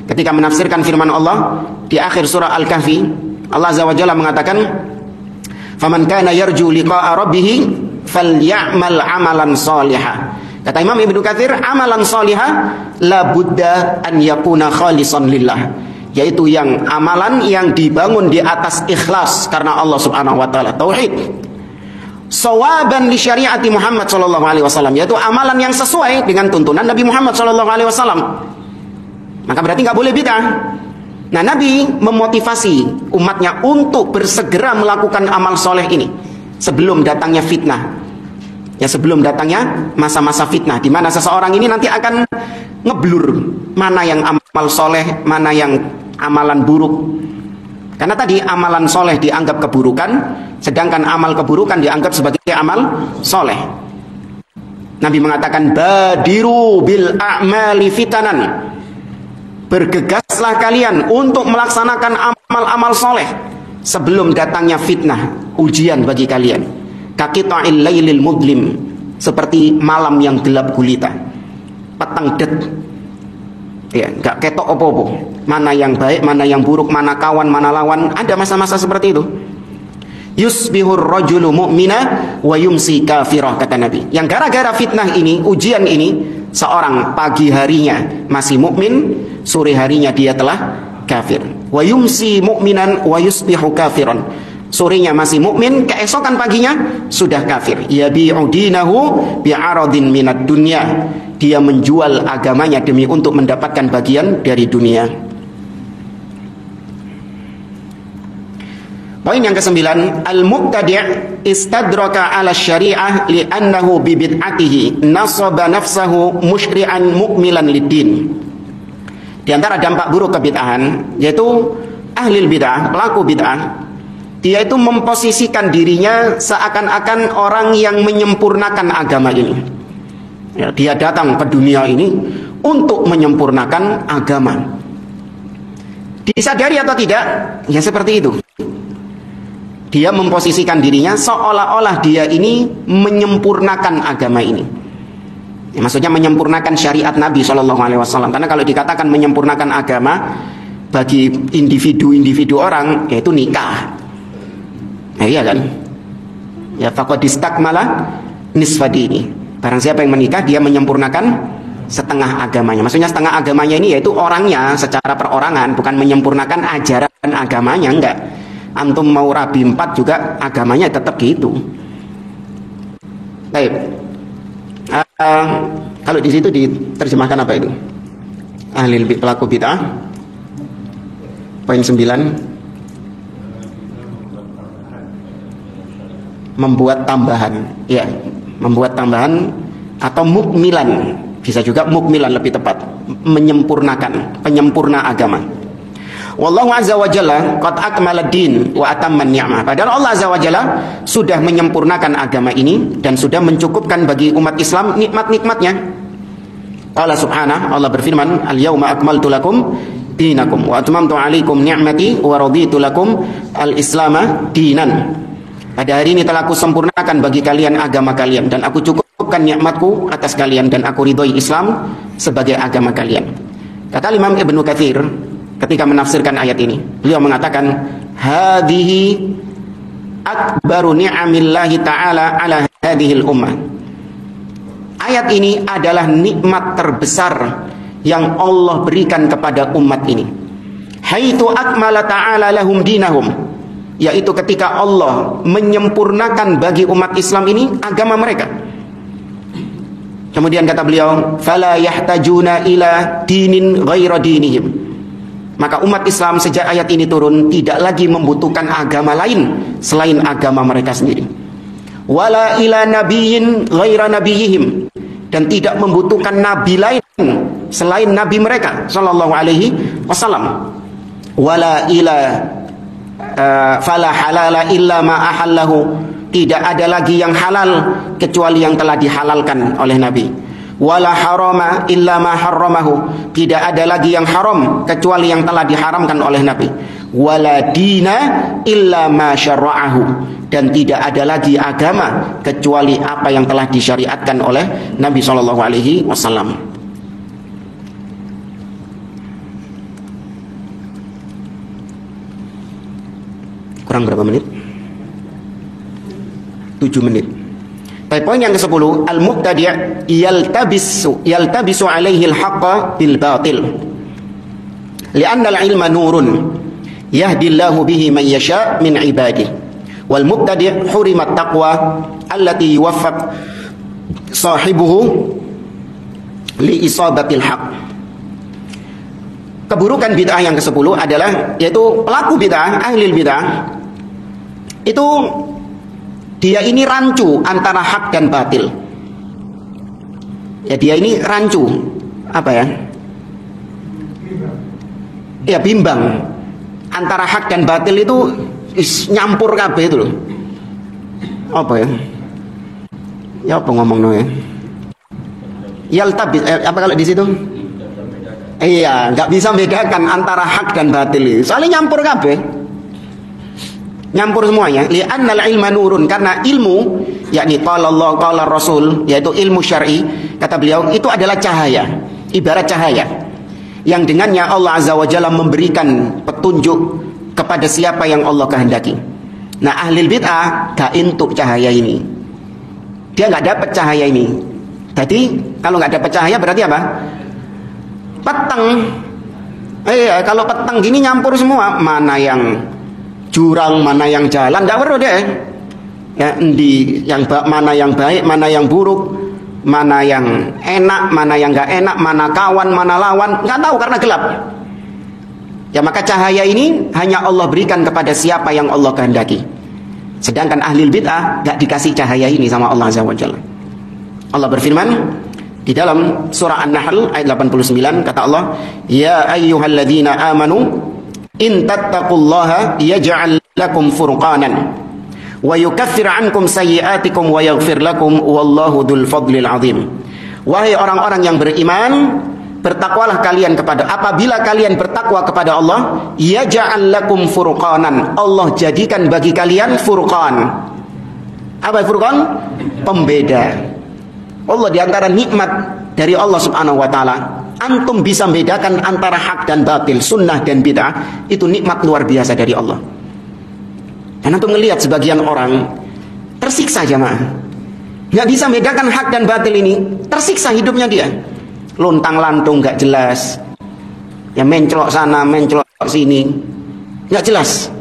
ketika menafsirkan firman Allah di akhir surah Al-Kahfi, Allah Azza wa Jalla mengatakan, "Faman kana yarju liqa'a rabbih falyamal 'amalan shalihan." Kata Imam Ibnu Katsir, amalan shalihan la budda an yakuna khalisan lillah, yaitu yang amalan yang dibangun di atas ikhlas karena Allah Subhanahu wa taala, tauhid. Sawaban li syariati Muhammad sallallahu alaihi wasallam, yaitu amalan yang sesuai dengan tuntunan Nabi Muhammad sallallahu alaihi wasallam. Maka berarti nggak boleh bid'ah. Nah, Nabi memotivasi umatnya untuk bersegera melakukan amal soleh ini sebelum datangnya fitnah. Ya, sebelum datangnya masa-masa fitnah di mana seseorang ini nanti akan ngeblur mana yang amal soleh, mana yang amalan buruk. Karena tadi amalan soleh dianggap keburukan, sedangkan amal keburukan dianggap sebagai amal soleh. Nabi mengatakan, badiru bil a'mali fitanan. Bergegaslah kalian untuk melaksanakan amal-amal soleh sebelum datangnya fitnah, ujian bagi kalian. Kaqita'il lailil mudlim, seperti malam yang gelap gulita, petang det. Ya, nggak ketok opo-opo. Mana yang baik, mana yang buruk, mana kawan, mana lawan. Ada masa-masa seperti itu. Yusbihur rajulu mu'mina wa yumsi kafirah, kata Nabi. Yang gara-gara fitnah ini, ujian ini, seorang pagi harinya masih mukmin, sore harinya dia telah kafir. Wa yumsi mu'minan wa yusbihu kafiran. Sorenya masih mukmin, keesokan paginya sudah kafir. Yabi'u dinahu bi'aradin minad dunya. Dia menjual agamanya demi untuk mendapatkan bagian dari dunia. Poin yang ke-9, al-mubtadi' istadraka 'ala syari'ah li'annahu bi bid'atihi nasaba nafsahu musyri'an mukmilan lid-din. Di antara dampak buruk kebid'ahan yaitu ahli bid'ah, pelaku bid'ah, dia itu memposisikan dirinya seakan-akan orang yang menyempurnakan agama ini. Ya, dia datang ke dunia ini untuk menyempurnakan agama. Disadari atau tidak, ya seperti itu. Dia memposisikan dirinya seolah-olah dia ini menyempurnakan agama ini. Ya, maksudnya menyempurnakan syariat Nabi SAW. Karena kalau dikatakan menyempurnakan agama bagi individu-individu orang, yaitu nikah. Nah, iya kan? Ya, faqad istakmala nisfa dini. Barang siapa yang menikah, dia menyempurnakan setengah agamanya. Maksudnya setengah agamanya ini yaitu orangnya secara perorangan, bukan menyempurnakan ajaran agamanya, enggak. Antum mau rabi 4 juga agamanya tetap gitu. Baik. Kalau di situ diterjemahkan apa itu? Ahli pelaku bid'ah. Poin 9. Membuat tambahan. Ya. membuat tambahan, atau mukmilan, bisa juga mukmilan lebih tepat, menyempurnakan, penyempurna agama. Wallahu azza wa jalla qad akmala din wa atamman ni'mah. Padahal Allah azza wa jalla sudah menyempurnakan agama ini dan sudah mencukupkan bagi umat Islam nikmat-nikmatnya. Allah subhanahu, Allah berfirman, al-yawma akmaltu lakum dinakum wa atmamtu alaikum ni'mati wa raditu lakum al-islama dinan. Pada hari ini telah aku sempurnakan bagi kalian agama kalian, dan aku cukupkan nikmatku atas kalian, dan aku ridhoi Islam sebagai agama kalian. Kata Imam Ibnu Katsir ketika menafsirkan ayat ini, beliau mengatakan, hadhihi akbaru ni'amillahi ta'ala ala hadhil ummah. Ayat ini adalah nikmat terbesar yang Allah berikan kepada umat ini. Haitsu akmala ta'ala lahum dinahum, yaitu ketika Allah menyempurnakan bagi umat Islam ini agama mereka. Kemudian kata beliau, fala yahtajuna ila dinin ghaira dinihim. Maka umat Islam sejak ayat ini turun tidak lagi membutuhkan agama lain selain agama mereka sendiri. Wala ila nabiyyin ghaira nabiyihim, dan tidak membutuhkan nabi lain selain nabi mereka sallallahu alaihi wasallam. Wala ila fala halala illa ma ahallahu, tidak ada lagi yang halal kecuali yang telah dihalalkan oleh nabi. Wala harama illa ma harramahu, tidak ada lagi yang haram kecuali yang telah diharamkan oleh nabi. Wala dina illa ma syara'ahu, dan tidak ada lagi agama kecuali apa yang telah disyariatkan oleh Nabi sallallahu alaihi wasallam. Kurang berapa menit? 7 menit. Baik, poin yang ke-10, al-mubtadi' yaltabisu alaihi al-haqqa bil batil. Li'anna al-ilma nurun yahdillahu bihi man yasha' min ibadihi. Wal mubtadi' hurimat taqwa allati yuwaffaq sahibuhu li isabatil haqq. Keburukan bid'ah yang ke-10 adalah, yaitu pelaku bid'ah, ahli bid'ah itu dia ini rancu antara hak dan batil. Ya, dia ini rancu, apa ya? Ya, bimbang antara hak dan batil, itu nyampur kabeh itu loh. Apa ya? Ya apa ngomong ya? Yaltabis, apa kalau di situ? Iya, nggak bisa bedakan antara hak dan batil. Soalnya nyampur kabeh. Nyampur semuanya. Li'annal ilma nurun, karena ilmu, yakni qala Allah qala Rasul, yaitu ilmu syar'i, kata beliau, itu adalah cahaya, ibarat cahaya yang dengannya Allah azza wa jalla memberikan petunjuk kepada siapa yang Allah kehendaki. Nah, ahli bid'ah gak entuk cahaya ini. Dia nggak dapat cahaya ini. Jadi kalau nggak dapat cahaya berarti apa? Peteng. Kalau peteng gini nyampur semua, mana yang jurang, mana yang jalan, nggak perlu deh. Ya, mana yang baik, mana yang buruk, mana yang enak, mana yang nggak enak, mana kawan, mana lawan, nggak tahu karena gelap. Ya, maka cahaya ini hanya Allah berikan kepada siapa yang Allah kehendaki. Sedangkan ahli bid'ah nggak dikasih cahaya ini sama Allah azza wa jalla. Allah berfirman di dalam surah An-Nahl ayat 89, kata Allah, ya ayyuhalladzina amanu in tattaqullaha yaj'al lakum furqanan wa yukaffir ankum sayyi'atikum wa yaghfir lakum wallahu dzul fadlil azim. Wahai orang-orang yang beriman, bertakwalah kalian apabila kalian bertakwa kepada Allah, yaj'al lakum furqanan, Allah jadikan bagi kalian furqan. Apa furqan? Pembeda. Allah, di antara nikmat dari Allah subhanahu wa ta'ala, antum bisa membedakan antara hak dan batil, sunnah dan bid'ah. Itu nikmat luar biasa dari Allah. Dan antum melihat sebagian orang tersiksa, jamaah, nggak bisa membedakan hak dan batil ini, tersiksa hidupnya dia, lontang lantung nggak jelas, ya mencelok sana mencelok sini, nggak jelas.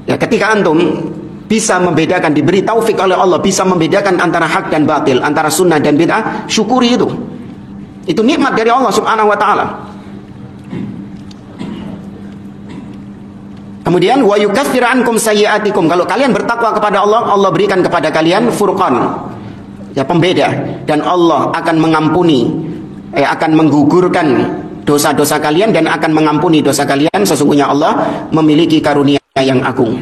Ya, ketika antum bisa membedakan, diberi taufik oleh Allah, bisa membedakan antara hak dan batil, antara sunnah dan bid'ah, syukuri itu. Itu nikmat dari Allah subhanahu wa ta'ala. Kemudian wa yukaffir ankum sayyi'atikum, kalau kalian bertakwa kepada Allah, Allah berikan kepada kalian furqan. ya pembeda, dan Allah akan mengampuni, akan menggugurkan dosa-dosa kalian dan akan mengampuni dosa kalian. Sesungguhnya Allah memiliki karunia yang agung.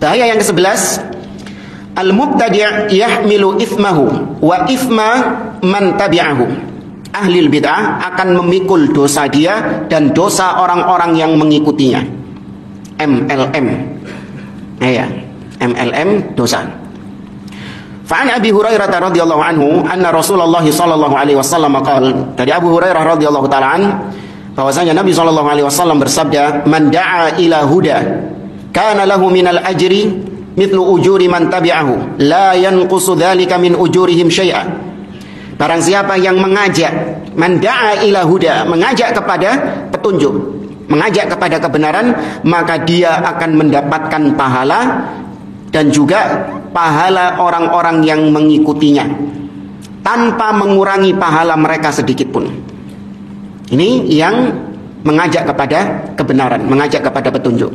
Bahaya yang ke-11, al-mubtadi' yahmilu ithmahu wa ithma man tabi'ahu. Ahli bid'ah akan memikul dosa dia dan dosa orang-orang yang mengikutinya. MLM. MLM dosa. Fa'an Abi Hurairah radhiyallahu anhu anna Rasulullah sallallahu alaihi wasallam qala, dari Abu Hurairah radhiyallahu taala an, bahwasanya Nabi sallallahu alaihi wasallam bersabda, man da'a ila huda kana lahu minal ajri mithlu ujuri man tabi'ahu la yanqusu dzalika min ujurihim syai'a. Barang siapa yang mengajak, man da'a ila huda, mengajak kepada petunjuk, mengajak kepada kebenaran, maka dia akan mendapatkan pahala dan juga pahala orang-orang yang mengikutinya tanpa mengurangi pahala mereka sedikit pun. Ini yang mengajak kepada kebenaran, mengajak kepada petunjuk.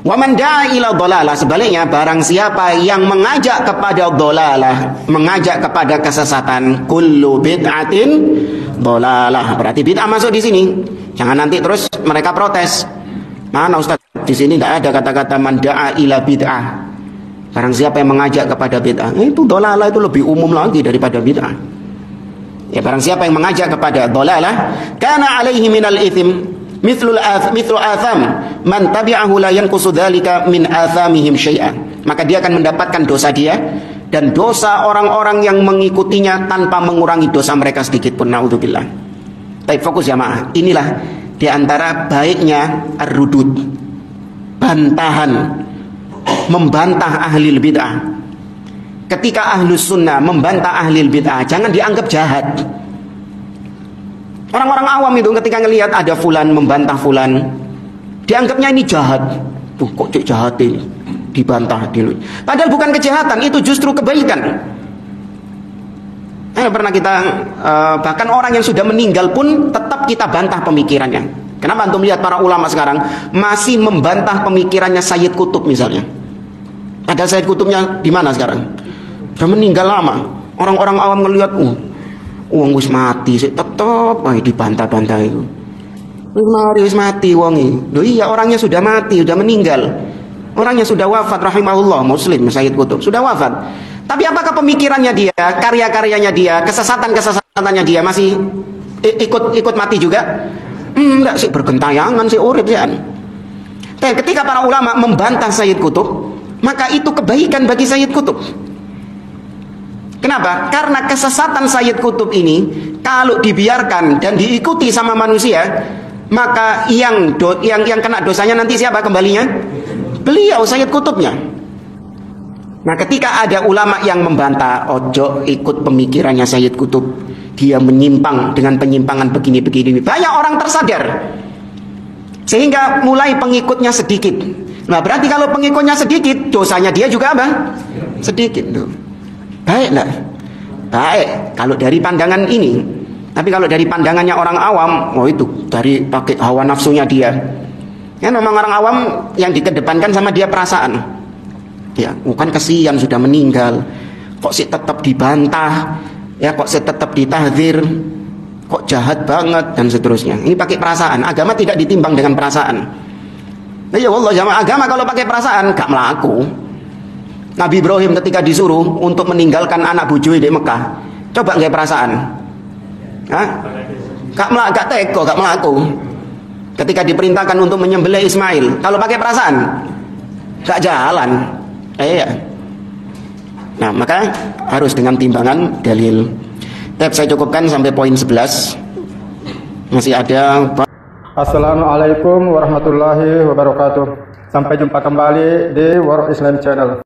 Wa man da'a ila dhalalah, sebaliknya barang siapa yang mengajak kepada dhalalah, mengajak kepada kesesatan, kullu bid'atin dhalalah, berarti bid'ah masuk di sini. Jangan nanti terus mereka protes. Mana Ustaz? Di sini tidak ada kata-kata man da'a ila bid'ah. Barang siapa yang mengajak kepada bid'ah, itu dhalalah, itu lebih umum lagi daripada bid'ah. Ya, barang siapa yang mengajak kepada dhalalah, kana alaihi minal ithim mithlu atham man tabi'ahu la yanqusu dzalika min athamihim syai'an. Maka dia akan mendapatkan dosa dia dan dosa orang-orang yang mengikutinya tanpa mengurangi dosa mereka sedikit pun. Naudzubillah. Baik, fokus jamaah. Inilah di antara baiknya ar-rudud, bantahan, membantah ahli bid'ah. Ketika ahlus sunnah membantah ahli bid'ah, jangan dianggap jahat. Orang-orang awam itu ketika ngelihat ada fulan membantah fulan, dianggapnya ini jahat. Tuh kok cek jahat ini, dibantah dulu. Padahal bukan kejahatan, itu justru kebaikan. Pernah kita bahkan orang yang sudah meninggal pun tetap kita bantah pemikirannya. Kenapa antum lihat para ulama sekarang masih membantah pemikirannya Sayyid Qutb misalnya? Ada Sayyid Qutbnya di mana sekarang? Sudah meninggal lama. Orang-orang awam ngelihat, wong wis mati, tetap dibantah-bantah itu. Wis mati wong iki. Loh iya, orangnya sudah mati, sudah meninggal. Orangnya sudah wafat rahimahullah, Muslim Sayyid Qutb sudah wafat. Tapi apakah pemikirannya dia, karya-karyanya dia, kesesatan-kesesatannya dia masih ikut mati juga? Enggak sih, bergentayangan sih urip ya. Dan ketika para ulama membantah Sayyid Qutb, maka itu kebaikan bagi Sayyid Qutb. Kenapa? Karena kesesatan Sayyid Qutb ini kalau dibiarkan dan diikuti sama manusia, maka yang kena dosanya nanti siapa kembalinya? Beliau, Sayyid Qutbnya. Nah, ketika ada ulama yang membantah, ojo ikut pemikirannya Sayyid Qutb, dia menyimpang dengan penyimpangan begini-begini, banyak orang tersadar sehingga mulai pengikutnya sedikit. Nah, berarti kalau pengikutnya sedikit, dosanya dia juga apa? Sedikit. Baiklah, baik kalau dari pandangan ini. Tapi kalau dari pandangannya orang awam, itu dari pakai hawa nafsunya dia. Ya, memang orang awam yang dikedepankan sama dia perasaan. Ya, bukan kasihan sudah meninggal, kok sih tetap dibantah, ya kok sih tetap ditahdzir, kok jahat banget dan seterusnya. Ini pakai perasaan. Agama tidak ditimbang dengan perasaan. Nah, ya Allah, jamaah, agama kalau pakai perasaan gak melaku. Nabi Ibrahim ketika disuruh untuk meninggalkan anak bujui di Mekah, coba nggak perasaan? Gak teko, gak melaku. Ketika diperintahkan untuk menyembelih Ismail, kalau pakai perasaan gak jalan. Iya. Nah, maka harus dengan timbangan dalil. Saya cukupkan sampai poin 11. Masih ada. Assalamualaikum warahmatullahi wabarakatuh. Sampai jumpa kembali di War Islam Channel.